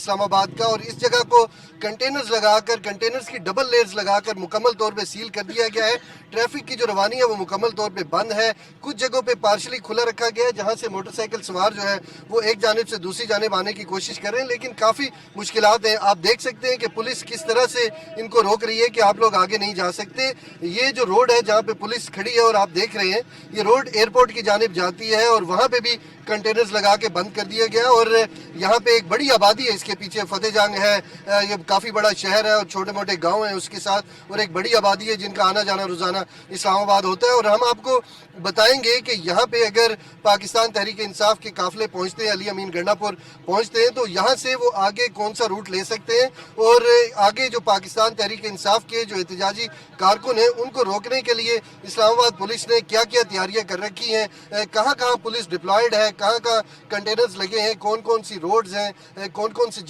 इस्लामाबाद का, और इस जगह को कंटेनर्स लगाकर, कंटेनर्स की डबल लेयर्स लगाकर मुकम्मल तौर पे सील कर दिया गया है। ट्रैफिक की जो रवानी है वो मुकम्मल तौर पे बंद है। कुछ जगहों पे पार्शली खुला रखा गया है जहाँ से मोटरसाइकिल सवार जो है वो एक जानिब से दूसरी जानिब आने की कोशिश कर रहे हैं, लेकिन काफ़ी मुश्किलात हैं। आप देख सकते हैं कि पुलिस किस तरह से इनको रोक रही है कि आप लोग आगे नहीं जा सकते। ये जो रोड है जहाँ पे पुलिस खड़ी है और आप देख रहे हैं, ये रोड एयरपोर्ट की जानिब जाती है और वहाँ पे भी कंटेनर्स लगा के बंद कर दिया गया। और यहाँ पे एक बड़ी आबादी है, इसके पीछे फतेह जंग है, ये काफ़ी बड़ा शहर है और छोटे मोटे गांव हैं उसके साथ, और एक बड़ी आबादी है जिनका आना जाना रोज़ाना इस्लामाबाद होता है। और हम आपको बताएंगे कि यहाँ पे अगर पाकिस्तान तहरीक इंसाफ के काफिले पहुँचते हैं, अली अमीन गंडापुर पहुँचते हैं, तो यहाँ से वो आगे कौन सा रूट ले सकते हैं, और आगे जो पाकिस्तान तहरीक इंसाफ के जो एहतजाजी कारकुन हैं उनको रोकने के लिए इस्लामाबाद पुलिस ने क्या क्या तैयारियां कर रखी हैं, कहाँ कहाँ पुलिस डिप्लॉयड है, कहाँ कहाँ कंटेनर्स लगे हैं, कौन कौन सी रोड्स हैं, कौन कौन सी